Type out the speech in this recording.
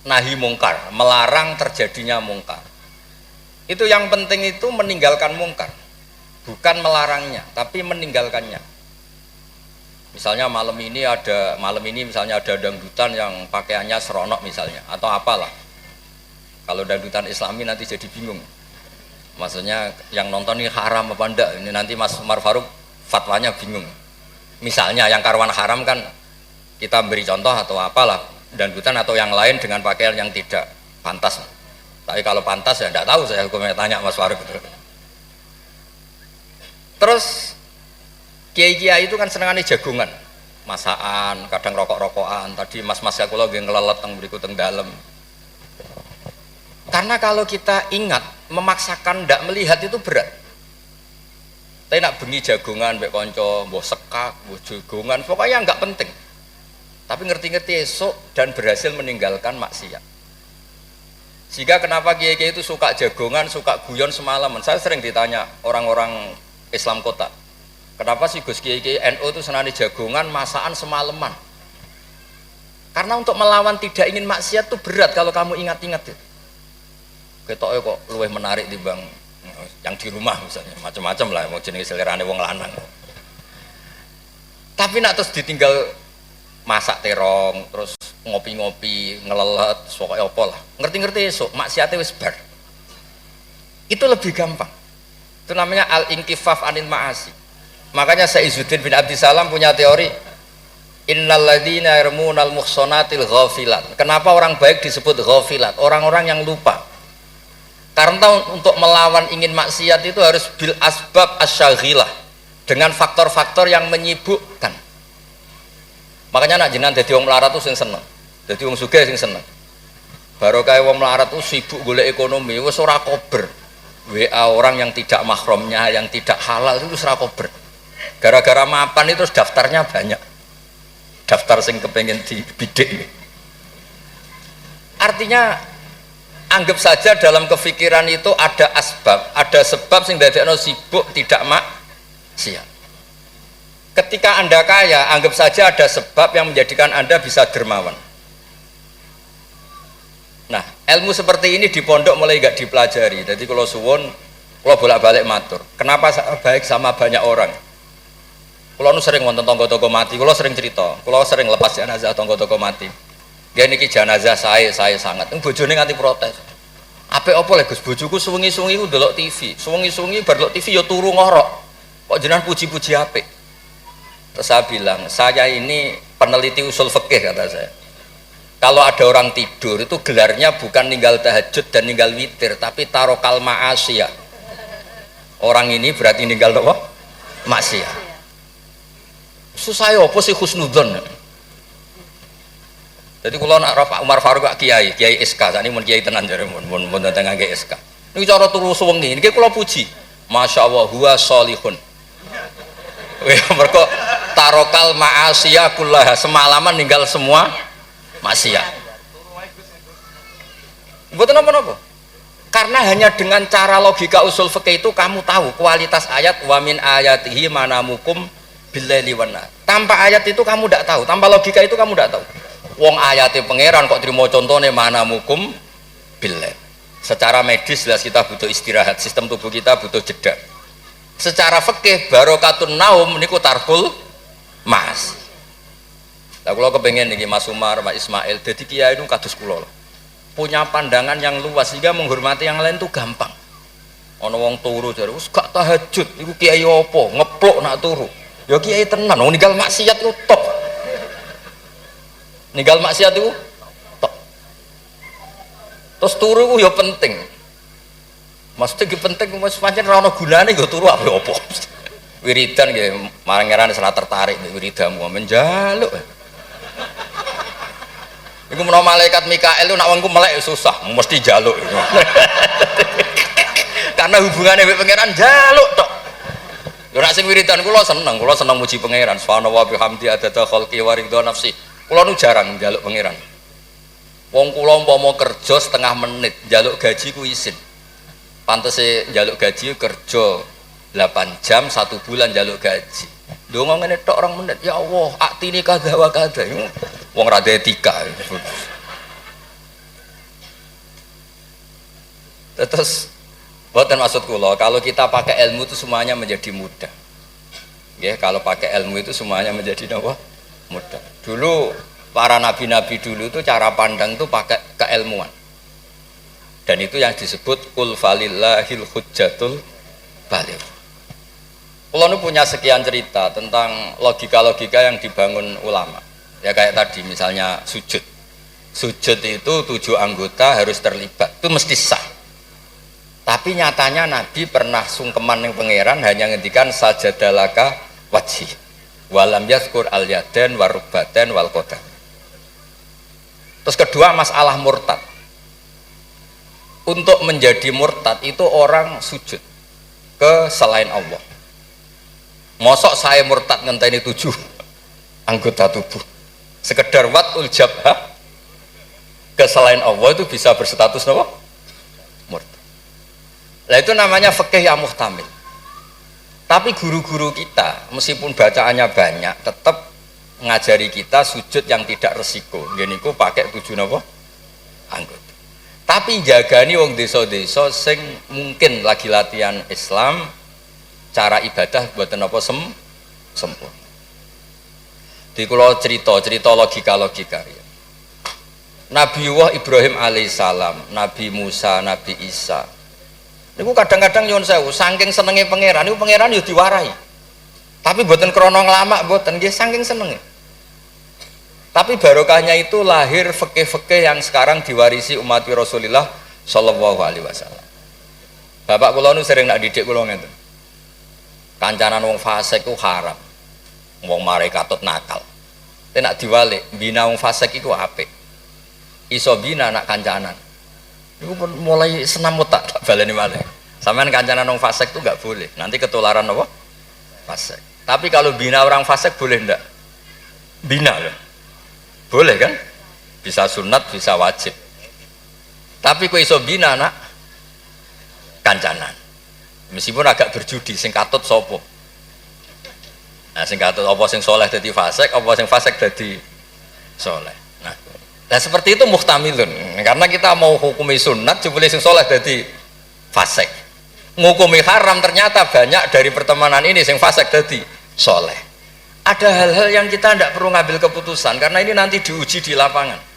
nahi mungkar, melarang terjadinya mungkar. Itu yang penting itu meninggalkan mungkar, bukan melarangnya, tapi meninggalkannya. Misalnya malam ini misalnya ada dangdutan yang pakaiannya seronok misalnya, atau apalah. Kalau dangdutan Islami nanti jadi bingung. Maksudnya yang nonton ini haram apa enggak? Ini nanti Mas Umar Faruk fatwanya bingung. Misalnya yang karuan haram kan kita beri contoh atau apalah, dangdutan atau yang lain dengan pakaian yang tidak pantas. Tapi kalau pantas ya enggak tahu, saya hukumnya tanya Mas Faruk. Terus kiai-kiai itu kan senengane jagongan, masakan, kadang rokok-rokokan. Tadi mas-mas kula nggih ngelelet teng mriku teng dalem. Karena kalau kita ingat, memaksakan ndak melihat itu berat. Tapi nak bengi jagongan mbek kanca, mbok sekak, mbok jagongan, pokoknya enggak penting. Tapi ngerti-ngerti esok dan berhasil meninggalkan maksiat. Sehingga kenapa kiai-kiai itu suka jagongan, suka guyon semalaman. Saya sering ditanya orang-orang Islam kota, kenapa sih Gus Kiai NU itu senani jagongan, masakan semalaman? Karena untuk melawan tidak ingin maksiat itu berat kalau kamu ingat-ingat itu. Ketoknya kok luwih menarik dibanding yang di rumah misalnya, macam-macam lah, mau jenis selerane wong lanang. Tapi nak terus ditinggal masak terong, terus ngopi-ngopi, ngelelet, pokoknya apa lah. Ngerti-ngerti esok, maksiatnya wis bar. Itu lebih gampang. Itu namanya al-inkifaf anil ma'asi. Makanya Saizuddin bin Abdissalam punya teori, innal ladzina yarmunal muhsanatil ghafilat. Kenapa orang baik disebut ghafilat? Orang-orang yang lupa. Karena untuk melawan ingin maksiat itu harus bil asbab asyaghilah, dengan faktor-faktor yang menyibukkan. Makanya nak jenengan dadi wong melarat tuh sing seneng, dadi wong sugih sing seneng. Baru kayak wong melarat tuh sibuk golek ekonomi, wis ora kober. WA orang yang tidak mahramnya, yang tidak halal itu wis ora kober. Gara-gara mapan itu daftarnya banyak, daftar sing kepengen dibidik. Artinya anggap saja dalam kefikiran itu ada asbab, ada sebab sing dadekno sibuk tidak maksiat. Ketika Anda kaya, anggap saja ada sebab yang menjadikan Anda bisa dermawan. Nah, ilmu seperti ini di pondok mulai gak dipelajari. Jadi kalau suwun, kalau bolak-balik matur, kenapa baik sama banyak orang? Kalau sering nonton tonggo-tonggo mati, kalau sering cerita, kalau sering lepas jenazah tonggo-tonggo mati. Gak niki jenazah saya sangat. Bojone nganti protes. Apik apa lho Gus, bojoku suwengi-suwengi ku ndelok TV. Suwengi-suwengi bar ndelok TV ya turu ngorok. Kok jenengan puji-puji apik? Terus saya bilang, saya ini peneliti usul fikih kata saya. Kalau ada orang tidur itu gelarnya bukan ninggal tahajud dan ninggal witir, tapi tarokal ma'asiyah. Orang ini berarti ninggal apa? Maksiat. Susah ya apa sih husnudzon? Jadi kalau nak Pak Umar Faruk kiai SK, ini mun kiai tenan jare mun tengah kiai SK. Ini cara turu suwengi, ini kalau puji, masya Allah huwa solihun. Mereka tarokal ma'asiyah kullaha, semalaman ninggal semua maksiat. Betul apa? Karena hanya dengan cara logika usul fikih itu kamu tahu kualitas ayat wa min ayatihi manamukum billaili wan nahar. Tanpa ayat itu kamu tidak tahu, tanpa logika itu kamu tidak tahu. Wong ayatnya pangeran kok terima contohnya manamukum billail. Secara medis jelas kita butuh istirahat, sistem tubuh kita butuh jeda. Secara fikih barokatun naum niku tarkul mas. Lah kula kepengen niki Mas Umar, Mas Ismail dadi kiai itu kados kula. Punya pandangan yang luas sehingga menghormati yang lain itu gampang. Ana wong turu jare wis gak tahajud, iku kiai apa? Ngeplok nak turu. Ya kiai tenan, wong ninggal maksiat itu top. Ninggal maksiat itu top. Terus turu ku ya penting. Maksudnya penting mas pancen ra ono gunane nggo turu apa. Wiridan nggih marang ngerane salah tertarik nek wiridamu menjaluk. Iku menawa malaikat Mikael lu nak wongku melek susah, mesti jaluk. Karena hubungannya mbek pangeran jaluk tok. Lho nek sing wiridan kula seneng muji pangeran. Subhanallah wa bihamdi adada khalqi wa ridha nafsi. Kula nu jarang njaluk pangeran. Wong kula umpama kerja setengah menit, njaluk gaji ku isin. Pantese njaluk gaji kerja 8 jam 1 bulan njaluk gaji. Ndonga ngene tok 2 menit. Ya Allah, aktine kadha wa kadha. Wong ra etika. Terus buatan maksud kula, kalau kita pakai ilmu itu semuanya menjadi mudah. Ya, kalau pakai ilmu itu semuanya menjadi apa? Mudah. Dulu para nabi-nabi dulu itu cara pandang itu pakai keilmuan. Dan itu yang disebut qul falillahil hujjatul baligh. Kula nu punya sekian cerita tentang logika-logika yang dibangun ulama. Ya kayak tadi misalnya sujud. Sujud itu 7 anggota harus terlibat. Itu mesti sah. Tapi nyatanya Nabi pernah sungkeman yang pangeran hanya ngendikan sajadalaka wajhi walam yadhkur al yadan warubadan wal qadam. Terus kedua masalah murtad. Untuk menjadi murtad itu orang sujud ke selain Allah. Mosok saya murtad ngenteni 7 anggota tubuh. Sekedar watul jabhah ke selain Allah itu bisa berstatus apa? Murtad. Nah itu namanya fikih yang muhtamil. Tapi guru-guru kita meskipun bacaannya banyak tetap ngajari kita sujud yang tidak resiko. Gini ku pakai 7 apa? Anggota. Tapi jagani wong desa-desa sing mungkin lagi latihan Islam cara ibadah buatan apa sempurna. Di kula cerita logika-logika ya. Nabiullah Ibrahim alaihissalam, Nabi Musa, Nabi Isa. Niku kadang-kadang nyuwun sewu, saking senenge pangeran, niku pangeran yo diwarai. Tapi mboten krana nglamak mboten, nggih saking senenge. Tapi barokahnya itu lahir fikih-fikih yang sekarang diwarisi umat Rasulullah sallallahu alaihi wasallam. Bapak kula nu sering nak didik kula ngeten. Kancanan wong fasik ku haram. Wong mare katut nakal. Tapi nak diwalik, bina wong fasik iku apik. Iso bina nak kancanan. Itu pun mulai senam otak tak baleni malih. Sampean kancanan wong fasik itu enggak boleh. Nanti ketularan apa? Fasik. Tapi kalau bina orang fasik boleh enggak? Bina loh. Boleh kan? Bisa sunat, bisa wajib. Tapi kok iso bina nak kancanan. Meskipun agak berjudi sing katut sapa? Nah, sing katut apa sing soleh dadi fasik, apa sing fasik dadi soleh. Nah seperti itu muhtamilun, karena kita mau hukumi sunat jebule sing soleh dadi fasik, ngukumi haram ternyata banyak dari pertemanan ini sing fasik dadi soleh. Ada hal-hal yang kita tidak perlu ngambil keputusan karena ini nanti diuji di lapangan.